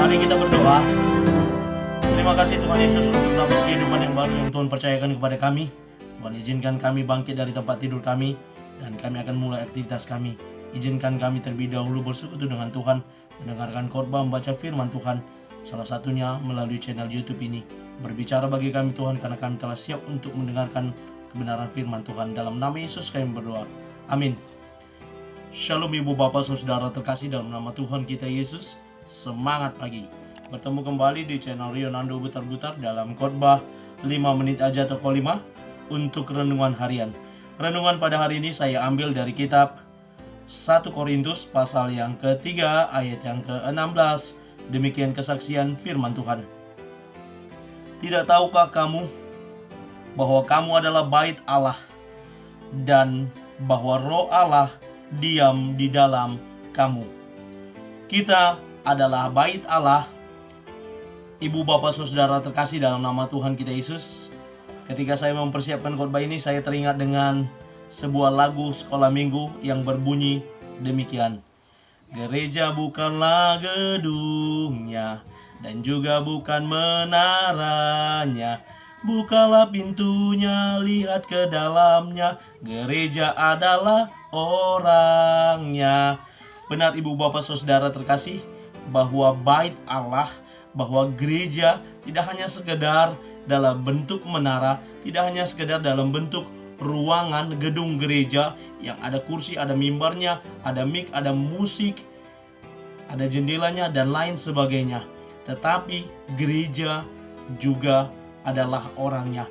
Mari kita berdoa. Terima kasih Tuhan Yesus untuk nafas kehidupan yang baru yang Tuhan percayakan kepada kami. Tuhan, izinkan kami bangkit dari tempat tidur kami dan kami akan mulai aktivitas kami. Izinkan kami terlebih dahulu bersekutu dengan Tuhan, mendengarkan khotbah, membaca firman Tuhan, salah satunya melalui channel YouTube ini. Berbicara bagi kami Tuhan, karena kami telah siap untuk mendengarkan kebenaran firman Tuhan. Dalam nama Yesus kami berdoa. Amin. Shalom ibu bapak saudara terkasih dalam nama Tuhan kita Yesus. Semangat pagi. Bertemu kembali di channel Rionando Butar-Butar dalam khotbah 5 menit aja toko 5 untuk renungan harian. Renungan pada hari ini saya ambil dari kitab 1 Korintus pasal yang ketiga ayat yang ke-16. Demikian kesaksian firman Tuhan. Tidak tahukah kamu bahwa kamu adalah bait Allah dan bahwa Roh Allah diam di dalam kamu? Kita adalah bait Allah. Ibu bapak saudara terkasih dalam nama Tuhan kita Yesus. Ketika saya mempersiapkan khotbah ini, saya teringat dengan sebuah lagu sekolah minggu yang berbunyi demikian. Gereja bukanlah gedungnya dan juga bukan menaranya. Bukalah pintunya, lihat ke dalamnya. Gereja adalah orangnya. Benar ibu bapak saudara terkasih, bahwa bait Allah, bahwa gereja tidak hanya sekedar dalam bentuk menara, tidak hanya sekedar dalam bentuk ruangan gedung gereja yang ada kursi, ada mimbarnya, ada mic, ada musik, ada jendelanya dan lain sebagainya. Tetapi gereja juga adalah orangnya.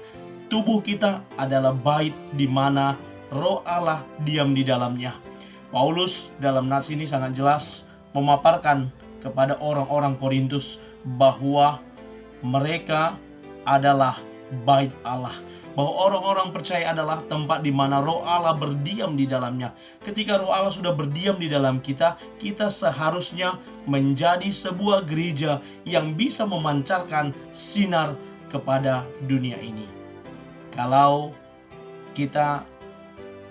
Tubuh kita adalah bait di mana Roh Allah diam di dalamnya. Paulus dalam nats ini sangat jelas memaparkan kepada orang-orang Korintus bahwa mereka adalah bait Allah, bahwa orang-orang percaya adalah tempat di mana Roh Allah berdiam di dalamnya. Ketika Roh Allah sudah berdiam di dalam kita, kita seharusnya menjadi sebuah gereja yang bisa memancarkan sinar kepada dunia ini. Kalau kita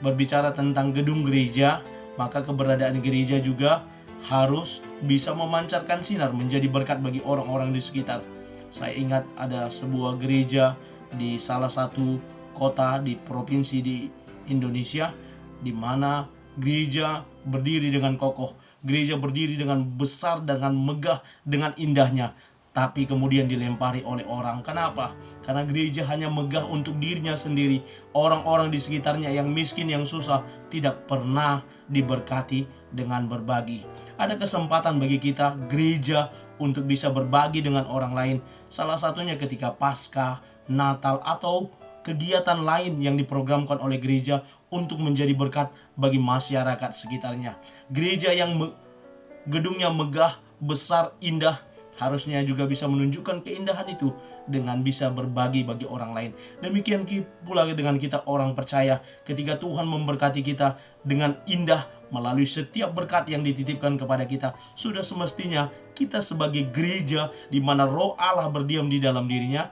berbicara tentang gedung gereja, maka keberadaan gereja juga harus bisa memancarkan sinar, menjadi berkat bagi orang-orang di sekitar. Saya ingat ada sebuah gereja di salah satu kota di provinsi di Indonesia, di mana gereja berdiri dengan kokoh, gereja berdiri dengan besar, dengan megah, dengan indahnya, tapi kemudian dilempari oleh orang. Kenapa? Karena gereja hanya megah untuk dirinya sendiri. Orang-orang di sekitarnya yang miskin, yang susah, tidak pernah diberkati dengan berbagi. Ada kesempatan bagi kita gereja untuk bisa berbagi dengan orang lain. Salah satunya ketika Paskah, Natal, atau kegiatan lain yang diprogramkan oleh gereja untuk menjadi berkat bagi masyarakat sekitarnya. Gereja yang gedungnya megah, besar, indah, harusnya juga bisa menunjukkan keindahan itu dengan bisa berbagi bagi orang lain. Demikian pula dengan kita orang percaya, ketika Tuhan memberkati kita dengan indah melalui setiap berkat yang dititipkan kepada kita, sudah semestinya kita sebagai gereja di mana Roh Allah berdiam di dalam dirinya.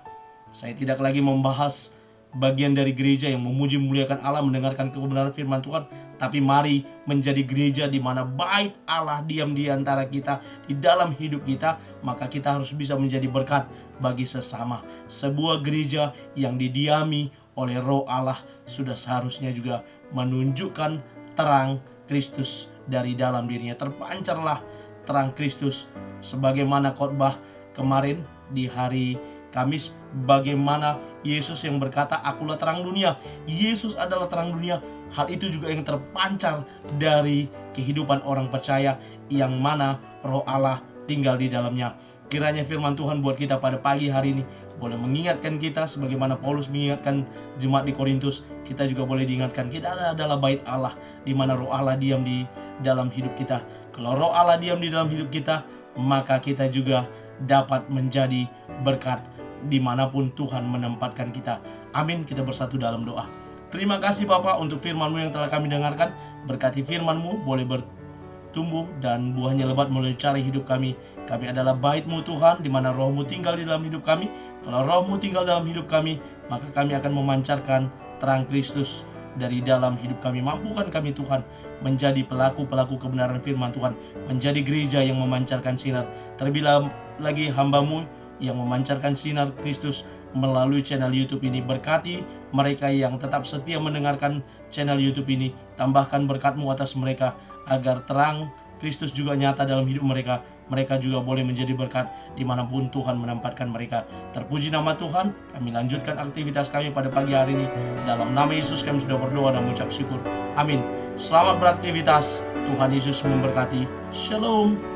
Saya tidak lagi membahas bagian dari gereja yang memuji memuliakan Allah, mendengarkan kebenaran firman Tuhan, tapi mari menjadi gereja di mana bait Allah diam di antara kita, di dalam hidup kita. Maka kita harus bisa menjadi berkat bagi sesama. Sebuah gereja yang didiami oleh Roh Allah sudah seharusnya juga menunjukkan terang Kristus dari dalam dirinya. Terpancarlah terang Kristus, sebagaimana khotbah kemarin di hari Kamis, bagaimana Yesus yang berkata, "Akulah terang dunia." Yesus adalah terang dunia. Hal itu juga yang terpancar dari kehidupan orang percaya yang mana Roh Allah tinggal di dalamnya. Kiranya firman Tuhan buat kita pada pagi hari ini boleh mengingatkan kita, sebagaimana Paulus mengingatkan jemaat di Korintus. Kita juga boleh diingatkan, kita adalah bait Allah di mana Roh Allah diam di dalam hidup kita. Kalau Roh Allah diam di dalam hidup kita, maka kita juga dapat menjadi berkat dimanapun Tuhan menempatkan kita. Amin. Kita bersatu dalam doa. Terima kasih Bapa untuk firman-Mu yang telah kami dengarkan. Berkati firman-Mu boleh bertumbuh dan buahnya lebat melalui cara hidup kami. Kami adalah bait-Mu Tuhan, di mana Roh-Mu tinggal di dalam hidup kami. Kalau Roh-Mu tinggal dalam hidup kami, maka kami akan memancarkan terang Kristus dari dalam hidup kami. Mampukan kami Tuhan menjadi pelaku-pelaku kebenaran firman Tuhan, menjadi gereja yang memancarkan sinar. Terlebih lagi hamba-Mu yang memancarkan sinar Kristus melalui channel YouTube ini. Berkati mereka yang tetap setia mendengarkan channel YouTube ini. Tambahkan berkat-Mu atas mereka, agar terang Kristus juga nyata dalam hidup mereka. Mereka juga boleh menjadi berkat dimanapun Tuhan menempatkan mereka. Terpuji nama Tuhan. Kami lanjutkan aktivitas kami pada pagi hari ini. Dalam nama Yesus kami sudah berdoa dan mengucap syukur. Amin. Selamat beraktivitas. Tuhan Yesus memberkati. Shalom.